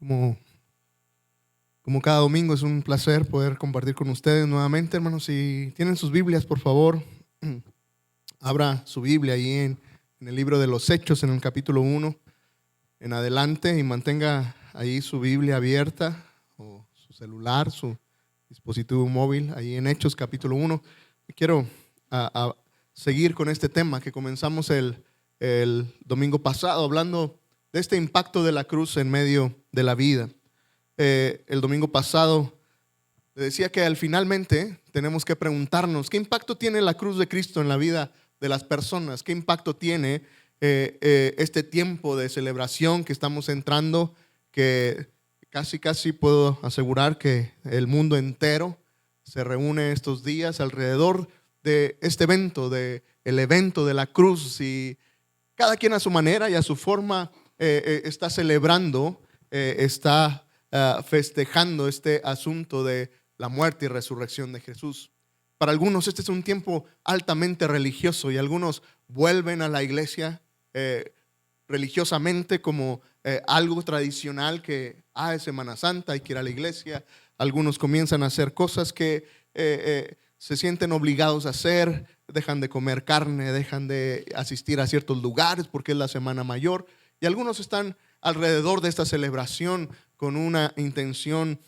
Como, como cada domingo es un placer poder compartir con ustedes nuevamente, hermanos. Si tienen sus Biblias, por favor, abra su Biblia ahí en el libro de los Hechos, en el capítulo 1 en adelante, y mantenga ahí su Biblia abierta o su celular, su dispositivo móvil, ahí en Hechos capítulo 1. Quiero seguir con este tema que comenzamos el domingo pasado, hablando de este impacto de la cruz en medio de la vida. El domingo pasado le decía que finalmente tenemos que preguntarnos ¿qué impacto tiene la cruz de Cristo en la vida de las personas? ¿Qué impacto tiene este tiempo de celebración que estamos entrando? Que casi puedo asegurar que el mundo entero se reúne estos días alrededor de este evento, el evento de la cruz, y cada quien a su manera y a su forma está celebrando, está festejando este asunto de la muerte y resurrección de Jesús. Para algunos este es un tiempo altamente religioso y algunos vuelven a la iglesia religiosamente como algo tradicional, que es Semana Santa, hay que ir a la iglesia. Algunos comienzan a hacer cosas que se sienten obligados a hacer, dejan de comer carne, dejan de asistir a ciertos lugares porque es la Semana Mayor, y algunos están alrededor de esta celebración con una intención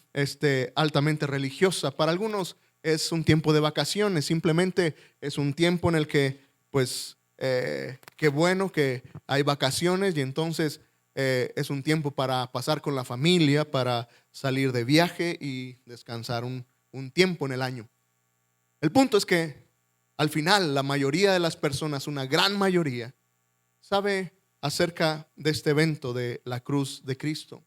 altamente religiosa. Para algunos es un tiempo de vacaciones, simplemente es un tiempo en el que pues qué bueno que hay vacaciones, y entonces es un tiempo para pasar con la familia, para salir de viaje y descansar un tiempo en el año. El punto es que al final la mayoría de las personas, una gran mayoría, sabe acerca de este evento de la cruz de Cristo.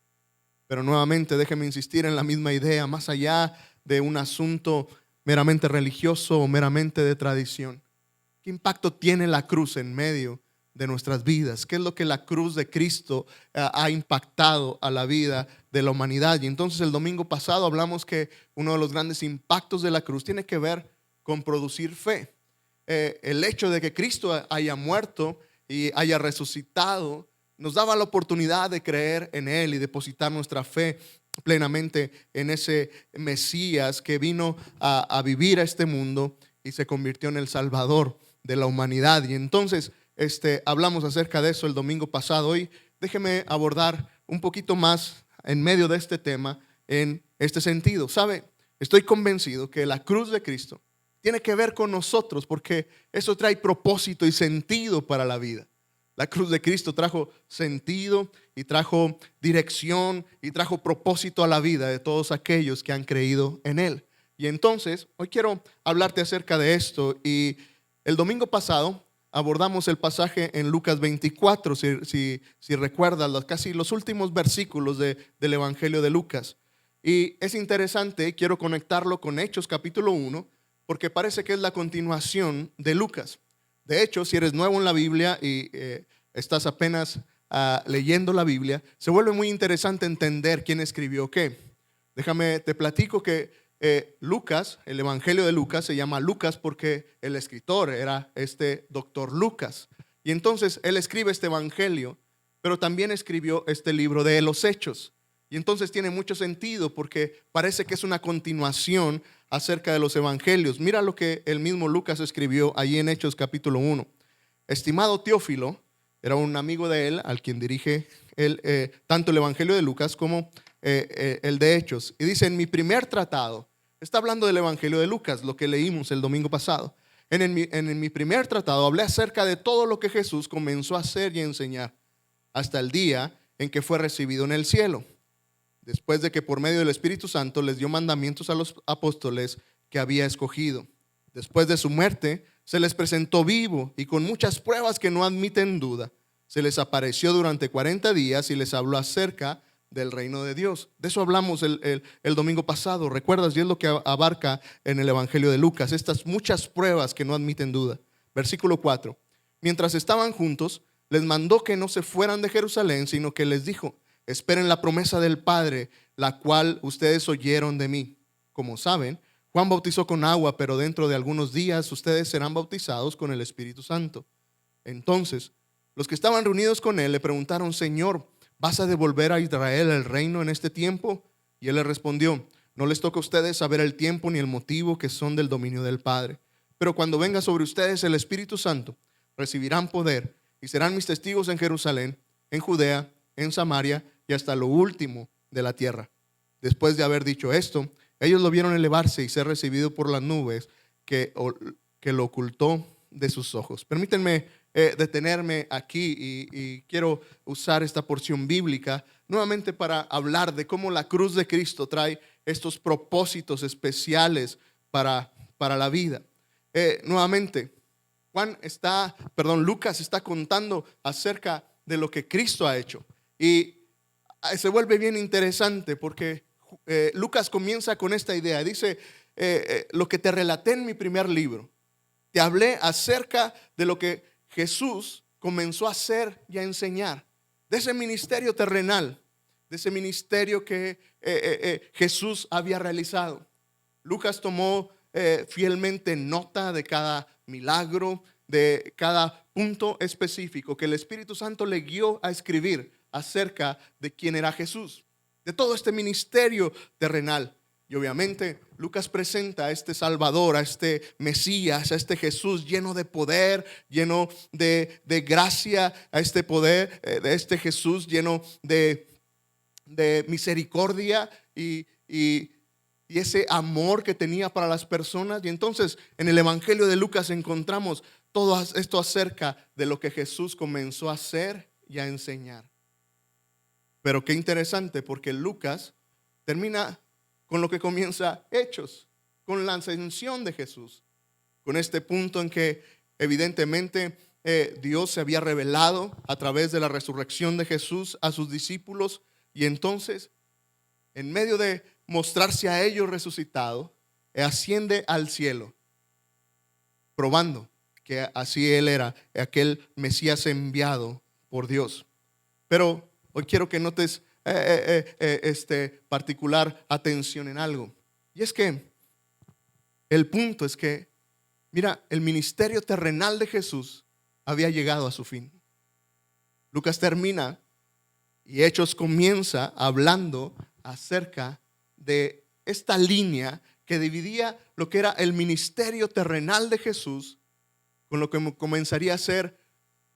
Pero nuevamente déjeme insistir en la misma idea, más allá de un asunto meramente religioso o meramente de tradición. ¿Qué impacto tiene la cruz en medio de nuestras vidas? ¿Qué es lo que la cruz de Cristo ha impactado a la vida de la humanidad? Y entonces el domingo pasado hablamos que uno de los grandes impactos de la cruz tiene que ver con producir fe. El hecho de que Cristo haya muerto y haya resucitado nos daba la oportunidad de creer en Él y depositar nuestra fe plenamente en ese Mesías que vino a vivir a este mundo y se convirtió en el Salvador de la humanidad. Y entonces hablamos acerca de eso el domingo pasado. Hoy déjeme abordar un poquito más en medio de este tema en este sentido. ¿Sabe? Estoy convencido que la cruz de Cristo tiene que ver con nosotros, porque eso trae propósito y sentido para la vida. La cruz de Cristo trajo sentido y trajo dirección y trajo propósito a la vida de todos aquellos que han creído en Él. Y entonces hoy quiero hablarte acerca de esto. Y el domingo pasado abordamos el pasaje en Lucas 24, si recuerdas, casi los últimos versículos del Evangelio de Lucas. Y es interesante, quiero conectarlo con Hechos capítulo 1, porque parece que es la continuación de Lucas. De hecho, si eres nuevo en la Biblia y estás apenas leyendo la Biblia, se vuelve muy interesante entender quién escribió qué. Te platico que Lucas, el Evangelio de Lucas, se llama Lucas porque el escritor era doctor Lucas. Y entonces él escribe este Evangelio, pero también escribió este libro de los Hechos. Y entonces tiene mucho sentido porque parece que es una continuación acerca de los evangelios. Mira lo que el mismo Lucas escribió allí en Hechos capítulo 1. Estimado Teófilo, era un amigo de él al quien dirige tanto el Evangelio de Lucas como el de Hechos. Y dice: en mi primer tratado, está hablando del Evangelio de Lucas, lo que leímos el domingo pasado. En mi primer tratado hablé acerca de todo lo que Jesús comenzó a hacer y a enseñar hasta el día en que fue recibido en el cielo, después de que por medio del Espíritu Santo les dio mandamientos a los apóstoles que había escogido. Después de su muerte se les presentó vivo y con muchas pruebas que no admiten duda. Se les apareció durante 40 días y les habló acerca del reino de Dios. De eso hablamos el domingo pasado, ¿recuerdas? Y es lo que abarca en el Evangelio de Lucas, estas muchas pruebas que no admiten duda. Versículo 4. Mientras estaban juntos, les mandó que no se fueran de Jerusalén, sino que les dijo: esperen la promesa del Padre, la cual ustedes oyeron de mí. Como saben, Juan bautizó con agua, pero dentro de algunos días ustedes serán bautizados con el Espíritu Santo. Entonces, los que estaban reunidos con él le preguntaron: Señor, ¿vas a devolver a Israel el reino en este tiempo? Y él le respondió: no les toca a ustedes saber el tiempo ni el motivo que son del dominio del Padre. Pero cuando venga sobre ustedes el Espíritu Santo, recibirán poder y serán mis testigos en Jerusalén, en Judea, en Samaria y hasta lo último de la tierra. Después de haber dicho esto, ellos lo vieron elevarse y ser recibido por las nubes que lo ocultó de sus ojos. Permítanme detenerme aquí y quiero usar esta porción bíblica nuevamente para hablar de cómo la cruz de Cristo trae estos propósitos especiales para la vida. Nuevamente, Lucas está contando acerca de lo que Cristo ha hecho. Y se vuelve bien interesante porque Lucas comienza con esta idea. Dice, lo que te relaté en mi primer libro, te hablé acerca de lo que Jesús comenzó a hacer y a enseñar, de ese ministerio terrenal, de ese ministerio que Jesús había realizado. Lucas tomó fielmente nota de cada milagro, de cada punto específico que el Espíritu Santo le guió a escribir acerca de quién era Jesús, de todo este ministerio terrenal. Y obviamente Lucas presenta a este Salvador, a este Mesías, a este Jesús lleno de poder, lleno de gracia, a este poder, de este Jesús lleno de misericordia y ese amor que tenía para las personas. Y entonces en el Evangelio de Lucas encontramos todo esto acerca de lo que Jesús comenzó a hacer y a enseñar. Pero qué interesante, porque Lucas termina con lo que comienza Hechos, con la ascensión de Jesús, con este punto en que evidentemente Dios se había revelado a través de la resurrección de Jesús a sus discípulos, y entonces en medio de mostrarse a ellos resucitado, asciende al cielo, probando que así él era aquel Mesías enviado por Dios. Pero hoy quiero que notes particular atención en algo, y es que el punto es que, mira, el ministerio terrenal de Jesús había llegado a su fin. Lucas termina y Hechos comienza hablando acerca de esta línea que dividía lo que era el ministerio terrenal de Jesús con lo que comenzaría a ser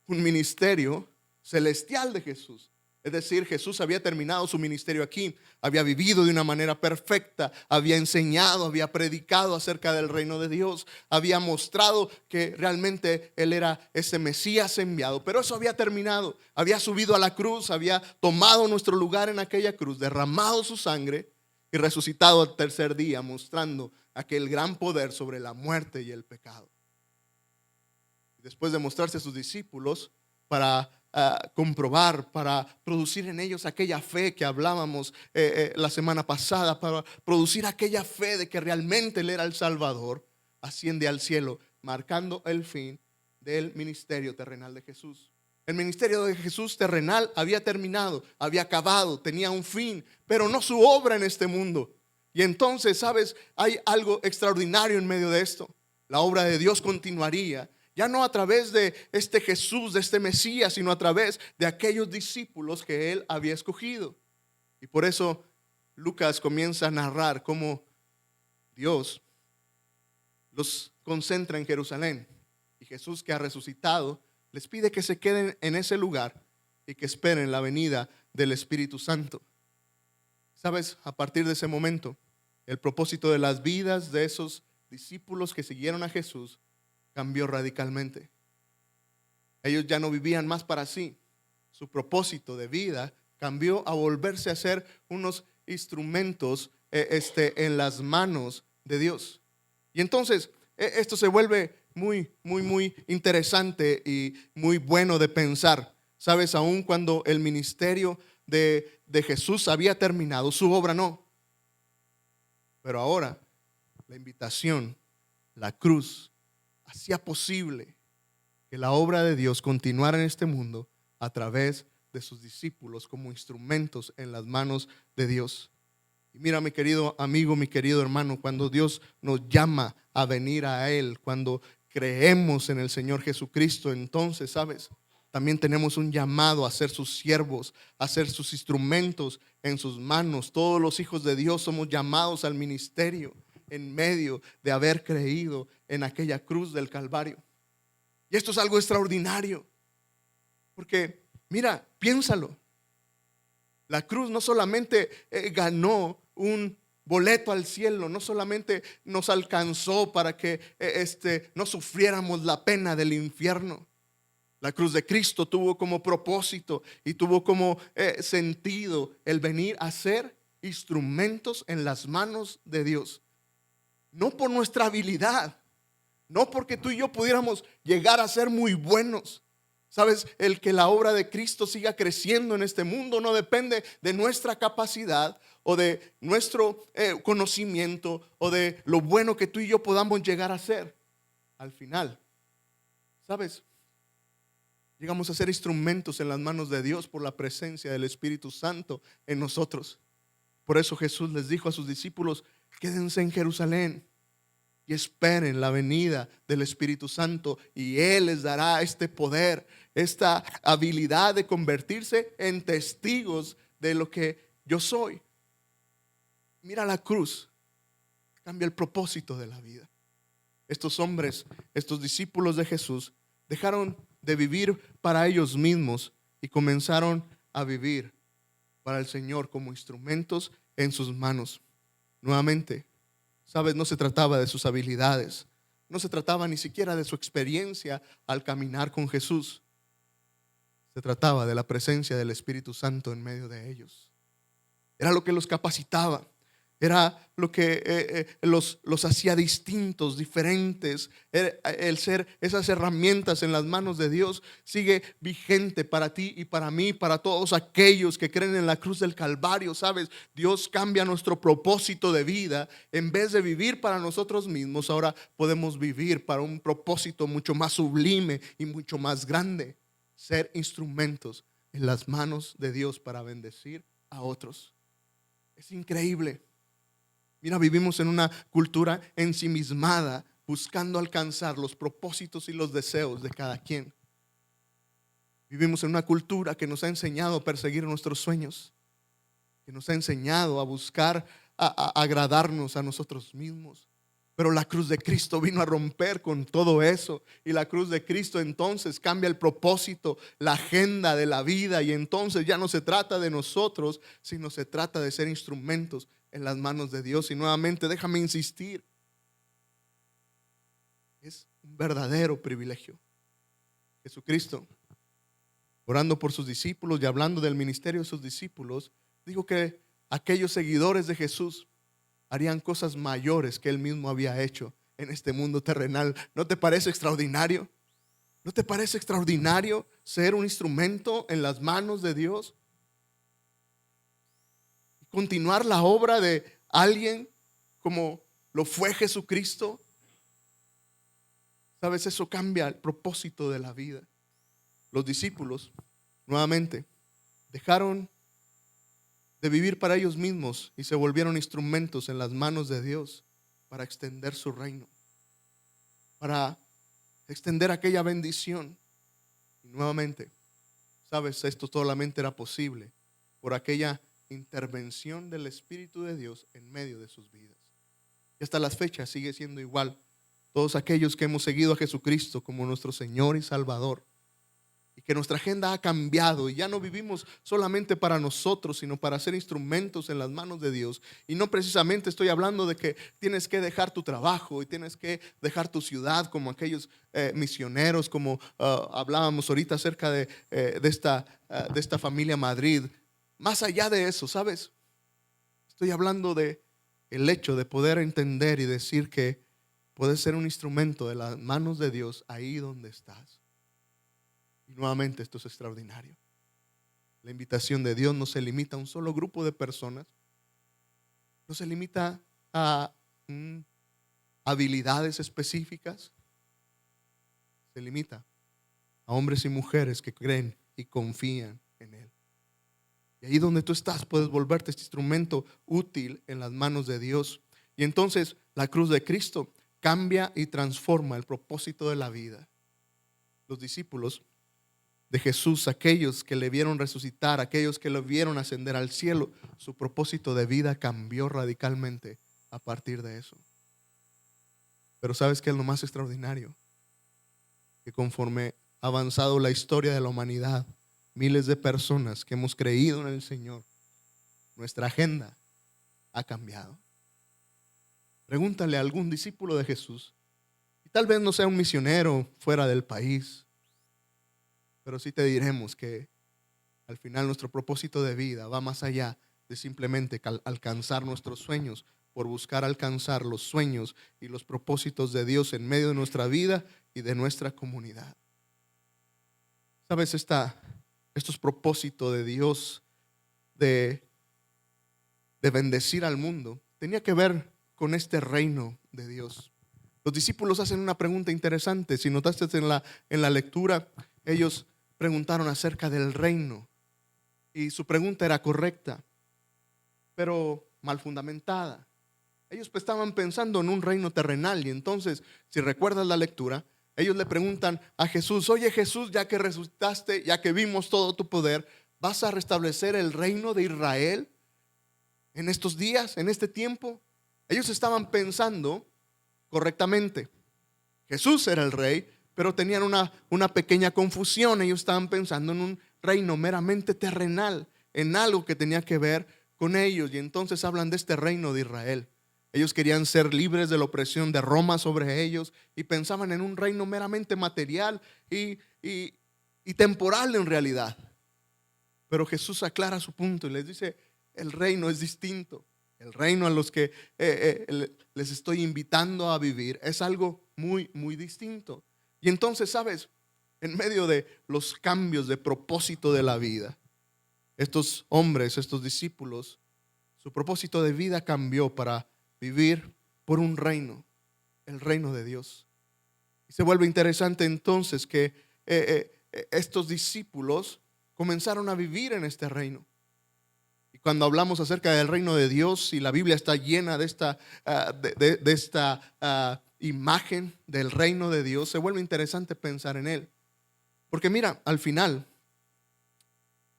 un ministerio celestial de Jesús. Es decir, Jesús había terminado su ministerio aquí, había vivido de una manera perfecta, había enseñado, había predicado acerca del reino de Dios, había mostrado que realmente Él era ese Mesías enviado. Pero eso había terminado, había subido a la cruz, había tomado nuestro lugar en aquella cruz, derramado su sangre y resucitado al tercer día, mostrando aquel gran poder sobre la muerte y el pecado. Después de mostrarse a sus discípulos para comprobar, para producir en ellos aquella fe que hablábamos la semana pasada, para producir aquella fe de que realmente Él era el Salvador, asciende al cielo, marcando el fin del ministerio terrenal de Jesús. El ministerio de Jesús terrenal había terminado, había acabado, tenía un fin, pero no su obra en este mundo. Y entonces, ¿sabes? Hay algo extraordinario en medio de esto. La obra de Dios continuaría, ya no a través de este Jesús, de este Mesías, sino a través de aquellos discípulos que Él había escogido. Y por eso Lucas comienza a narrar cómo Dios los concentra en Jerusalén. Y Jesús, que ha resucitado, les pide que se queden en ese lugar y que esperen la venida del Espíritu Santo. ¿Sabes? A partir de ese momento, el propósito de las vidas de esos discípulos que siguieron a Jesús cambió radicalmente. Ellos ya no vivían más para sí. Su propósito de vida cambió a volverse a ser unos instrumentos en las manos de Dios. Y entonces esto se vuelve muy interesante y muy bueno de pensar. Sabes, aún cuando el ministerio de Jesús había terminado, su obra no. Pero ahora la invitación, la cruz, hacía posible que la obra de Dios continuara en este mundo a través de sus discípulos como instrumentos en las manos de Dios. Y mira, mi querido amigo, mi querido hermano, cuando Dios nos llama a venir a Él, cuando creemos en el Señor Jesucristo, entonces, ¿sabes? también tenemos un llamado a ser sus siervos, a ser sus instrumentos en sus manos. Todos los hijos de Dios somos llamados al ministerio en medio de haber creído en aquella cruz del Calvario. Y esto es algo extraordinario, porque mira, piénsalo. La cruz no solamente ganó un boleto al cielo, no solamente nos alcanzó para que no sufriéramos la pena del infierno. La cruz de Cristo tuvo como propósito y tuvo como sentido el venir a ser instrumentos en las manos de Dios. No por nuestra habilidad, no porque tú y yo pudiéramos llegar a ser muy buenos. Sabes, el que la obra de Cristo siga creciendo en este mundo no depende de nuestra capacidad o de nuestro conocimiento o de lo bueno que tú y yo podamos llegar a ser. Al final, ¿sabes? Llegamos a ser instrumentos en las manos de Dios por la presencia del Espíritu Santo en nosotros. Por eso Jesús les dijo a sus discípulos: quédense en Jerusalén y esperen la venida del Espíritu Santo, y Él les dará este poder, esta habilidad de convertirse en testigos de lo que yo soy. Mira, la cruz cambia el propósito de la vida. Estos hombres, estos discípulos de Jesús, dejaron de vivir para ellos mismos y comenzaron a vivir para el Señor como instrumentos en sus manos. Nuevamente, sabes, no se trataba de sus habilidades, no se trataba ni siquiera de su experiencia al caminar con Jesús. Se trataba de la presencia del Espíritu Santo en medio de ellos. Era lo que los capacitaba. Era lo que los hacía distintos, diferentes. El ser esas herramientas en las manos de Dios sigue vigente para ti y para mí, para todos aquellos que creen en la cruz del Calvario. ¿Sabes? Dios cambia nuestro propósito de vida. En vez de vivir para nosotros mismos, ahora podemos vivir para un propósito mucho más sublime y mucho más grande. Ser instrumentos en las manos de Dios para bendecir a otros. Es increíble. Mira, vivimos en una cultura ensimismada, buscando alcanzar los propósitos y los deseos de cada quien. Vivimos en una cultura que nos ha enseñado a perseguir nuestros sueños, que nos ha enseñado a buscar a agradarnos a nosotros mismos. Pero la cruz de Cristo vino a romper con todo eso, y la cruz de Cristo entonces cambia el propósito, la agenda de la vida, y entonces ya no se trata de nosotros, sino se trata de ser instrumentos en las manos de Dios. Y nuevamente déjame insistir, es un verdadero privilegio. Jesucristo, orando por sus discípulos y hablando del ministerio de sus discípulos, dijo que aquellos seguidores de Jesús harían cosas mayores que Él mismo había hecho en este mundo terrenal. ¿No te parece extraordinario? ¿No te parece extraordinario ser un instrumento en las manos de Dios? Continuar la obra de alguien como lo fue Jesucristo. ¿Sabes? Eso cambia el propósito de la vida. Los discípulos, nuevamente, dejaron de vivir para ellos mismos y se volvieron instrumentos en las manos de Dios para extender su reino, para extender aquella bendición. Y nuevamente, ¿sabes? Esto solamente era posible por aquella intervención del Espíritu de Dios en medio de sus vidas. Y hasta las fechas sigue siendo igual. Todos aquellos que hemos seguido a Jesucristo como nuestro Señor y Salvador, y que nuestra agenda ha cambiado y ya no vivimos solamente para nosotros, sino para ser instrumentos en las manos de Dios. Y no precisamente estoy hablando de que tienes que dejar tu trabajo y tienes que dejar tu ciudad como aquellos misioneros, como hablábamos ahorita acerca de esta familia Madrid. Más allá de eso, ¿sabes? Estoy hablando de el hecho de poder entender y decir que puedes ser un instrumento de las manos de Dios ahí donde estás. Y nuevamente esto es extraordinario. La invitación de Dios no se limita a un solo grupo de personas, no se limita a habilidades específicas, se limita a hombres y mujeres que creen y confían en Él. Y ahí donde tú estás puedes volverte este instrumento útil en las manos de Dios. Y entonces la cruz de Cristo cambia y transforma el propósito de la vida. Los discípulos de Jesús, aquellos que le vieron resucitar, aquellos que lo vieron ascender al cielo, su propósito de vida cambió radicalmente a partir de eso. Pero ¿sabes qué es lo más extraordinario? Que conforme ha avanzado la historia de la humanidad, miles de personas que hemos creído en el Señor, nuestra agenda ha cambiado. Pregúntale a algún discípulo de Jesús, y tal vez no sea un misionero fuera del país, pero sí te diremos que al final nuestro propósito de vida va más allá de simplemente alcanzar nuestros sueños, por buscar alcanzar los sueños y los propósitos de Dios en medio de nuestra vida y de nuestra comunidad. ¿Sabes? Estos propósitos de Dios de bendecir al mundo tenía que ver con este reino de Dios. Los discípulos hacen una pregunta interesante. Si notaste en la lectura, ellos preguntaron acerca del reino y su pregunta era correcta, pero mal fundamentada. Ellos estaban pensando en un reino terrenal y entonces, si recuerdas la lectura, ellos le preguntan a Jesús: oye Jesús, ya que resucitaste, ya que vimos todo tu poder, ¿vas a restablecer el reino de Israel en estos días, en este tiempo? Ellos estaban pensando correctamente. Jesús era el rey, pero tenían una pequeña confusión. Ellos estaban pensando en un reino meramente terrenal, en algo que tenía que ver con ellos. Y entonces hablan de este reino de Israel. Ellos querían ser libres de la opresión de Roma sobre ellos y pensaban en un reino meramente material y temporal en realidad. Pero Jesús aclara su punto y les dice: el reino es distinto. El reino a los que les estoy invitando a vivir es algo muy, muy distinto. Y entonces, ¿sabes? En medio de los cambios de propósito de la vida, estos hombres, estos discípulos, su propósito de vida cambió para vivir por un reino, el reino de Dios. Y se vuelve interesante entonces que estos discípulos comenzaron a vivir en este reino. Y cuando hablamos acerca del reino de Dios, y la Biblia está llena de esta imagen del reino de Dios, se vuelve interesante pensar en él. Porque mira, al final,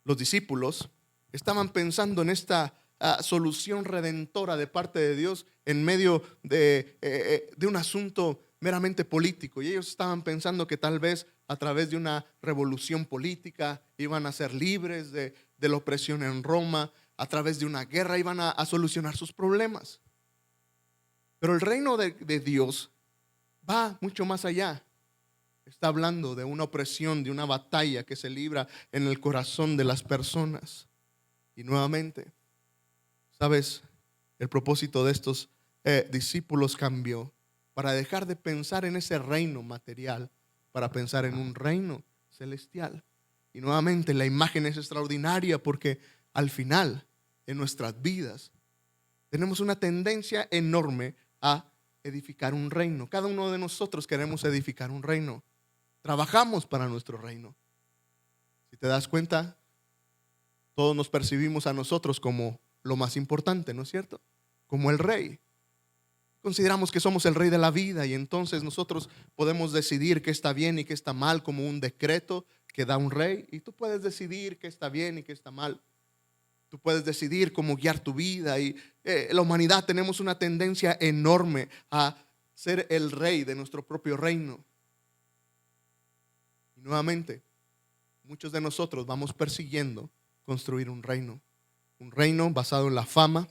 los discípulos estaban pensando en esta solución redentora de parte de Dios en medio de un asunto meramente político. Y ellos estaban pensando que tal vez a través de una revolución política iban a ser libres de la opresión en Roma. A través de una guerra iban a solucionar sus problemas. Pero el reino de Dios va mucho más allá. Está hablando de una opresión, de una batalla que se libra en el corazón de las personas. Y nuevamente, ¿sabes? El propósito de estos discípulos cambió para dejar de pensar en ese reino material, para pensar en un reino celestial. Y nuevamente la imagen es extraordinaria porque al final, en nuestras vidas, tenemos una tendencia enorme a edificar un reino. Cada uno de nosotros queremos edificar un reino. Trabajamos para nuestro reino. Si te das cuenta, todos nos percibimos a nosotros como lo más importante, ¿no es cierto? Como el rey. Consideramos que somos el rey de la vida y entonces nosotros podemos decidir qué está bien y qué está mal como un decreto que da un rey. Y tú puedes decidir qué está bien y qué está mal. Tú puedes decidir cómo guiar tu vida y la humanidad tenemos una tendencia enorme a ser el rey de nuestro propio reino. Y nuevamente, muchos de nosotros vamos persiguiendo construir un reino basado en la fama,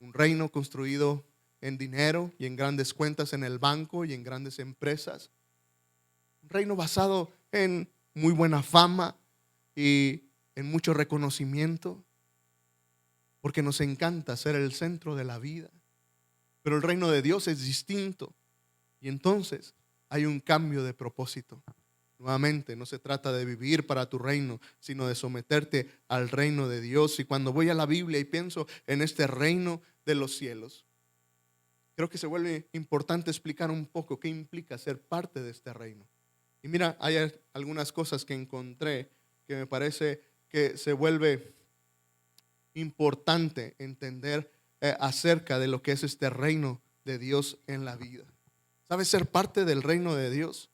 un reino construido en dinero y en grandes cuentas en el banco y en grandes empresas, un reino basado en muy buena fama y en mucho reconocimiento, porque nos encanta ser el centro de la vida. Pero el reino de Dios es distinto y entonces hay un cambio de propósito. Nuevamente, no se trata de vivir para tu reino, sino de someterte al reino de Dios. Y cuando voy a la Biblia y pienso en este reino de los cielos, creo que se vuelve importante explicar un poco qué implica ser parte de este reino. Y mira, hay algunas cosas que encontré que me parece que se vuelve importante entender acerca de lo que es este reino de Dios en la vida. ¿Sabes? Ser parte del reino de Dios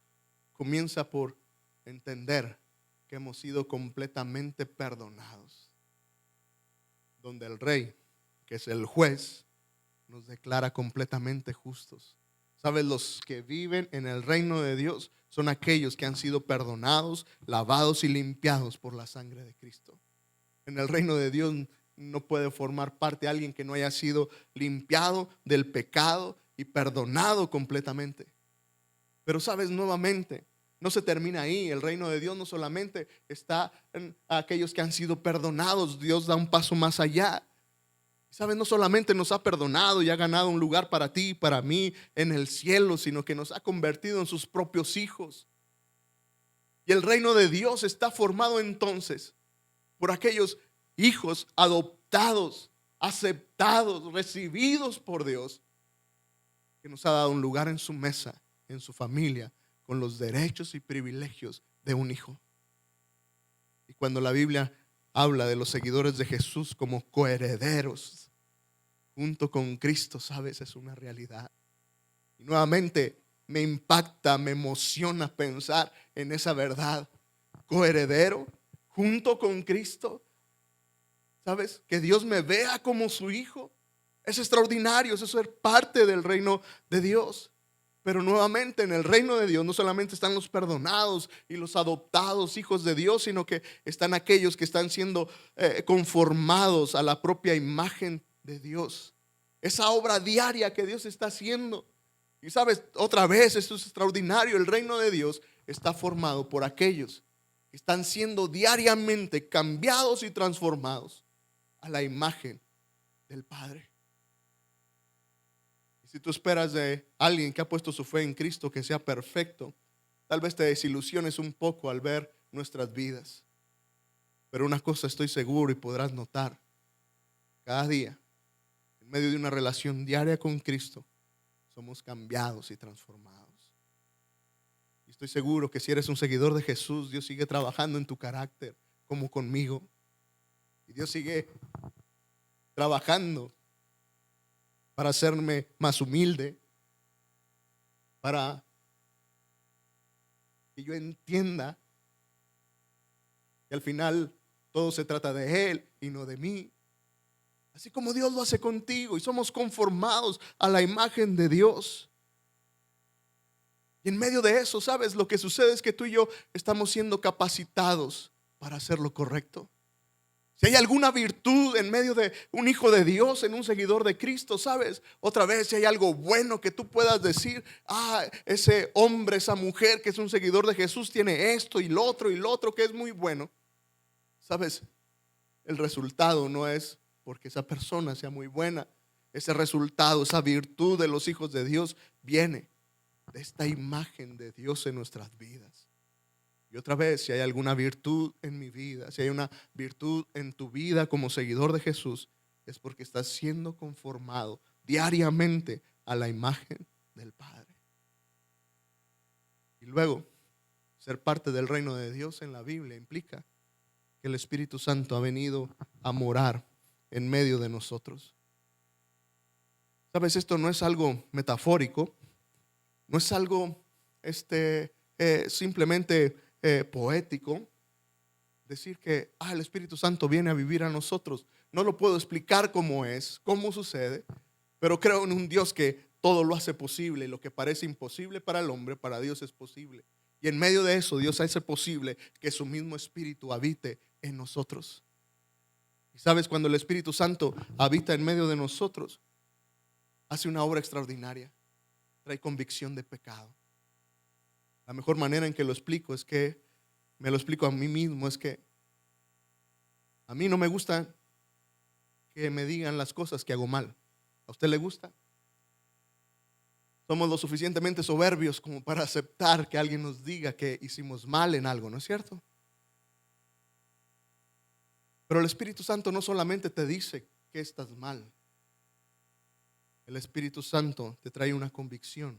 comienza por entender que hemos sido completamente perdonados, donde el Rey, que es el juez, nos declara completamente justos. ¿Sabes? Los que viven en el reino de Dios son aquellos que han sido perdonados, lavados y limpiados por la sangre de Cristo. En el reino de Dios no puede formar parte alguien que no haya sido limpiado del pecado y perdonado completamente. Pero sabes, nuevamente, no se termina ahí. El reino de Dios no solamente está en aquellos que han sido perdonados. Dios da un paso más allá. Sabes, no solamente nos ha perdonado y ha ganado un lugar para ti y para mí en el cielo, sino que nos ha convertido en sus propios hijos. Y el reino de Dios está formado entonces por aquellos hijos adoptados, aceptados, recibidos por Dios, que nos ha dado un lugar en su mesa, en su familia, con los derechos y privilegios de un hijo. Y cuando la Biblia habla de los seguidores de Jesús como coherederos junto con Cristo, sabes, es una realidad. Y nuevamente me impacta, me emociona pensar en esa verdad. Coheredero junto con Cristo. ¿Sabes? Que Dios me vea como su hijo. Es extraordinario, eso es ser parte del reino de Dios. Pero nuevamente en el reino de Dios no solamente están los perdonados y los adoptados hijos de Dios, sino que están aquellos que están siendo conformados a la propia imagen de Dios. Esa obra diaria que Dios está haciendo. Y sabes, otra vez, esto es extraordinario. El reino de Dios está formado por aquellos que están siendo diariamente cambiados y transformados a la imagen del Padre. Y si tú esperas de alguien que ha puesto su fe en Cristo que sea perfecto, tal vez te desilusiones un poco al ver nuestras vidas. Pero una cosa estoy seguro y podrás notar: cada día, en medio de una relación diaria con Cristo, somos cambiados y transformados. Y estoy seguro que si eres un seguidor de Jesús, Dios sigue trabajando en tu carácter como conmigo. Y Dios sigue trabajando para hacerme más humilde, para que yo entienda que al final todo se trata de Él y no de mí. Así como Dios lo hace contigo y somos conformados a la imagen de Dios. Y en medio de eso, ¿sabes? Lo que sucede es que tú y yo estamos siendo capacitados para hacer lo correcto. Si hay alguna virtud en medio de un hijo de Dios, en un seguidor de Cristo, ¿sabes? Otra vez, si hay algo bueno que tú puedas decir: ese hombre, esa mujer que es un seguidor de Jesús tiene esto y lo otro que es muy bueno. ¿Sabes? El resultado no es porque esa persona sea muy buena. Ese resultado, esa virtud de los hijos de Dios viene de esta imagen de Dios en nuestras vidas. Y otra vez, si hay alguna virtud en mi vida, si hay una virtud en tu vida como seguidor de Jesús, es porque estás siendo conformado diariamente a la imagen del Padre. Y luego, ser parte del reino de Dios en la Biblia implica que el Espíritu Santo ha venido a morar en medio de nosotros. Sabes, esto no es algo metafórico, no es algo simplemente poético. Decir que el Espíritu Santo viene a vivir a nosotros. No lo puedo explicar cómo es, cómo sucede, pero creo en un Dios que todo lo hace posible. Lo que parece imposible para el hombre, para Dios es posible. Y en medio de eso, Dios hace posible que su mismo Espíritu habite en nosotros. Y sabes, cuando el Espíritu Santo habita en medio de nosotros, hace una obra extraordinaria. Trae convicción de pecado. La mejor manera en que lo explico es que me lo explico a mí mismo. Es que a mí no me gusta que me digan las cosas que hago mal. ¿A usted le gusta? Somos lo suficientemente soberbios como para aceptar que alguien nos diga que hicimos mal en algo, ¿no es cierto? Pero el Espíritu Santo no solamente te dice que estás mal. El Espíritu Santo te trae una convicción.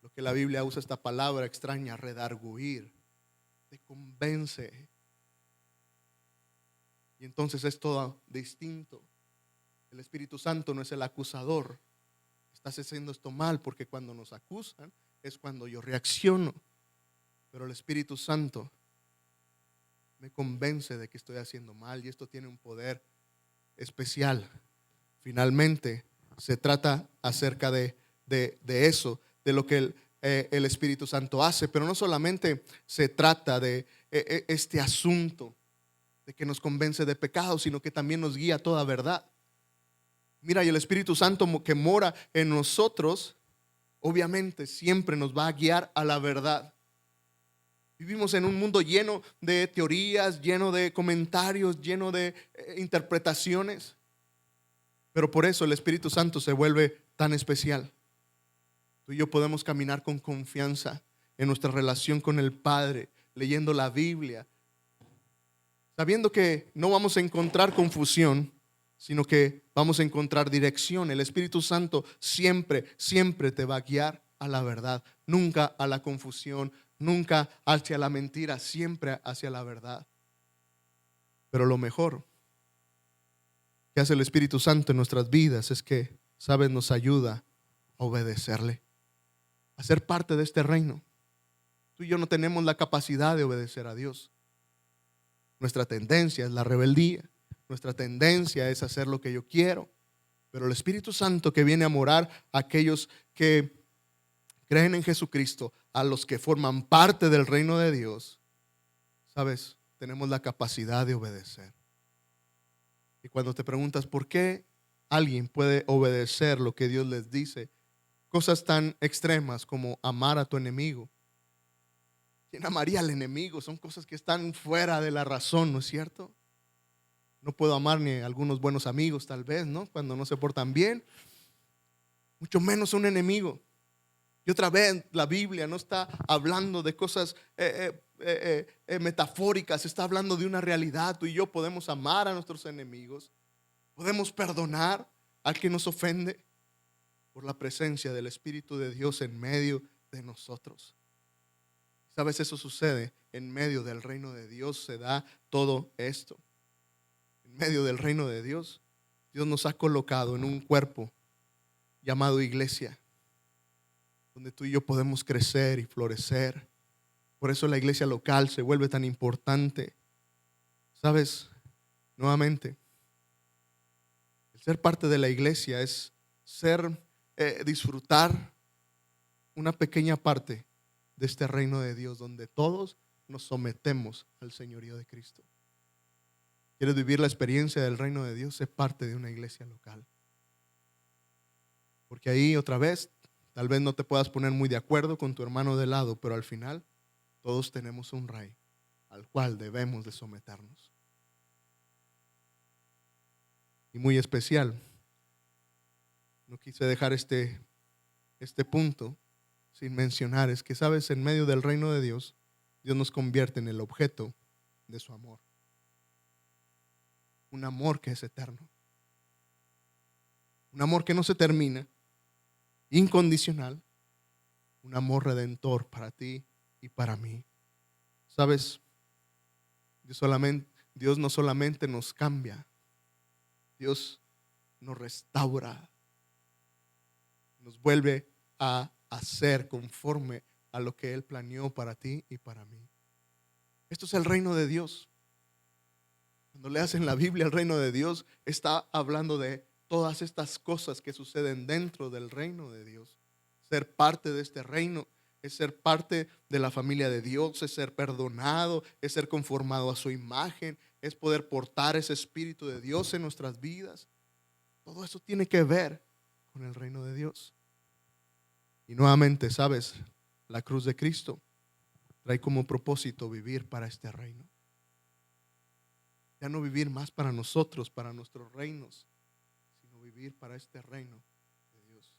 Lo que la Biblia usa esta palabra extraña, redarguir. Te convence. Y entonces es todo distinto. El Espíritu Santo no es el acusador. Estás haciendo esto mal, porque cuando nos acusan es cuando yo reacciono. pero el Espíritu Santo me convence de que estoy haciendo mal y esto tiene un poder especial. Finalmente, se trata acerca de eso, de lo que el Espíritu Santo hace, pero no solamente se trata de este asunto de que nos convence de pecado, sino que también nos guía a toda verdad. Mira, y el Espíritu Santo que mora en nosotros, obviamente siempre nos va a guiar a la verdad. Vivimos en un mundo lleno de teorías, lleno de comentarios, lleno de interpretaciones. Pero por eso el Espíritu Santo se vuelve tan especial. Tú y yo podemos caminar con confianza en nuestra relación con el Padre, leyendo la Biblia, sabiendo que no vamos a encontrar confusión, sino que vamos a encontrar dirección. El Espíritu Santo siempre, siempre te va a guiar a la verdad, nunca a la confusión, nunca hacia la mentira, siempre hacia la verdad. Pero lo mejor que hace el Espíritu Santo en nuestras vidas es que, ¿sabes?, nos ayuda a obedecerle, a ser parte de este reino. Tú y yo no tenemos la capacidad de obedecer a Dios. Nuestra tendencia es la rebeldía, nuestra tendencia es hacer lo que yo quiero. Pero el Espíritu Santo que viene a morar a aquellos que creen en Jesucristo, a los que forman parte del reino de Dios, ¿sabes?, tenemos la capacidad de obedecer. Y cuando te preguntas por qué alguien puede obedecer lo que Dios les dice, cosas tan extremas como amar a tu enemigo. ¿Quién amaría al enemigo? Son cosas que están fuera de la razón, ¿no es cierto? No puedo amar ni a algunos buenos amigos, tal vez, ¿no?, cuando no se portan bien, mucho menos a un enemigo. Y otra vez, la Biblia no está hablando de cosas metafóricas, está hablando de una realidad. Tú y yo podemos amar a nuestros enemigos, podemos perdonar al que nos ofende por la presencia del Espíritu de Dios en medio de nosotros. ¿Sabes? Eso sucede en medio del reino de Dios, se da todo esto. En medio del reino de Dios, Dios nos ha colocado en un cuerpo llamado iglesia, donde tú y yo podemos crecer y florecer. Por eso la iglesia local se vuelve tan importante. ¿Sabes? Nuevamente, el ser parte de la iglesia es disfrutar una pequeña parte de este reino de Dios, donde todos nos sometemos al señorío de Cristo. ¿Quieres vivir la experiencia del reino de Dios? Sé parte de una iglesia local. Porque ahí otra vez, tal vez no te puedas poner muy de acuerdo con tu hermano de lado, pero al final todos tenemos un rey al cual debemos de someternos. Y muy especial, no quise dejar este punto sin mencionar, es que, ¿sabes?, en medio del reino de Dios, Dios nos convierte en el objeto de su amor. Un amor que es eterno. Un amor que no se termina, incondicional. Un amor redentor para ti y para mí. ¿Sabes? Dios no solamente nos cambia, Dios nos restaura, nos vuelve a hacer conforme a lo que Él planeó para ti y para mí. Esto es el reino de Dios. Cuando leas en la Biblia el reino de Dios, está hablando de todas estas cosas que suceden dentro del reino de Dios. Ser parte de este reino es ser parte de la familia de Dios, es ser perdonado, es ser conformado a su imagen, es poder portar ese Espíritu de Dios en nuestras vidas. Todo eso tiene que ver con el reino de Dios. Y nuevamente, ¿sabes? La cruz de Cristo trae como propósito vivir para este reino. Ya no vivir más para nosotros, para nuestros reinos, sino vivir para este reino de Dios.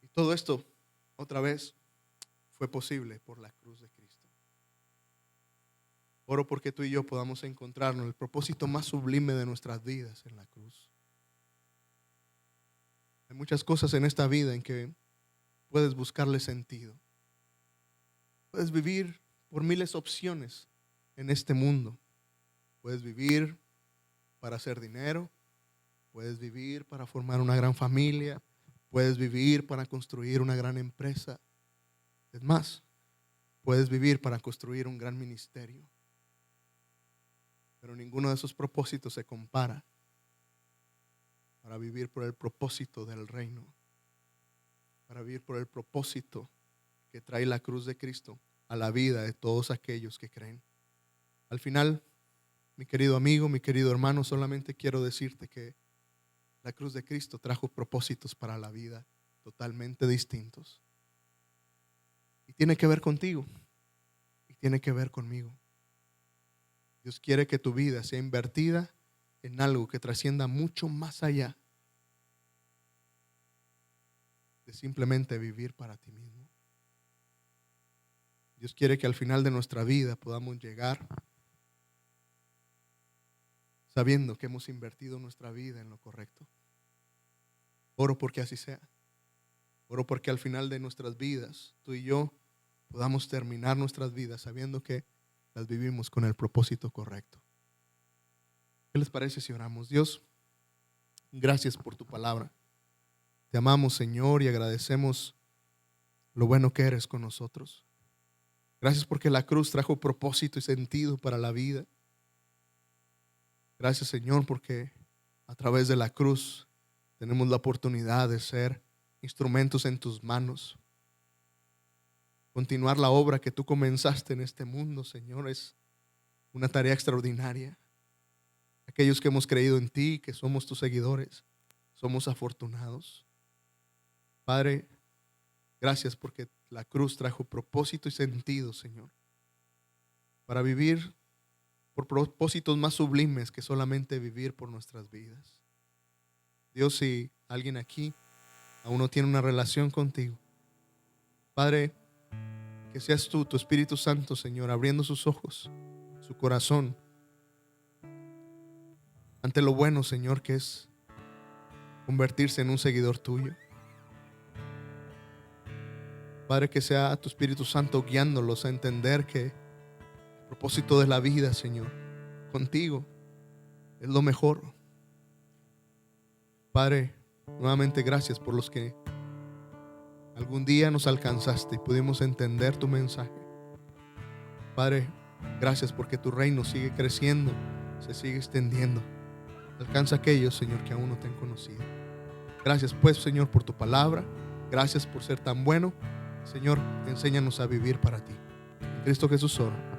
Y todo esto, otra vez, fue posible por la cruz de Cristo. Oro porque tú y yo podamos encontrarnos el propósito más sublime de nuestras vidas en la cruz. Hay muchas cosas en esta vida en que puedes buscarle sentido. Puedes vivir por miles de opciones en este mundo. Puedes vivir para hacer dinero, puedes vivir para formar una gran familia, puedes vivir para construir una gran empresa. Es más, Puedes vivir para construir un gran ministerio, pero ninguno de esos propósitos se compara para vivir por el propósito del reino, para vivir por el propósito que trae la cruz de Cristo a la vida de todos aquellos que creen. Al final, mi querido amigo, mi querido hermano, solamente quiero decirte que la cruz de Cristo trajo propósitos para la vida totalmente distintos. Y tiene que ver contigo, y tiene que ver conmigo. Dios quiere que tu vida sea invertida en algo que trascienda mucho más allá de simplemente vivir para ti mismo. Dios quiere que al final de nuestra vida podamos llegar sabiendo que hemos invertido nuestra vida en lo correcto. Oro porque así sea. Oro porque al final de nuestras vidas, tú y yo podamos terminar nuestras vidas sabiendo que las vivimos con el propósito correcto. ¿Qué les parece si oramos? Dios, gracias por tu palabra. Te amamos, Señor, y agradecemos lo bueno que eres con nosotros. Gracias porque la cruz trajo propósito y sentido para la vida. Gracias, Señor, porque a través de la cruz tenemos la oportunidad de ser instrumentos en tus manos. Continuar la obra que tú comenzaste en este mundo, Señor, es una tarea extraordinaria. Aquellos que hemos creído en ti, que somos tus seguidores, somos afortunados. Padre, gracias porque la cruz trajo propósito y sentido, Señor, para vivir por propósitos más sublimes que solamente vivir por nuestras vidas. Dios, si alguien aquí aún no tiene una relación contigo, Padre, que seas tú, tu Espíritu Santo, Señor, abriendo sus ojos, su corazón, ante lo bueno, Señor, que es convertirse en un seguidor tuyo. Padre, que sea tu Espíritu Santo guiándolos a entender que el propósito de la vida, Señor, contigo es lo mejor. Padre, nuevamente gracias por los que algún día nos alcanzaste y pudimos entender tu mensaje. Padre, gracias porque tu reino sigue creciendo, se sigue extendiendo. Alcanza a aquellos, Señor, que aún no te han conocido. Gracias pues, Señor, por tu palabra. Gracias por ser tan bueno. Señor, enséñanos a vivir para ti. En Cristo Jesús oro.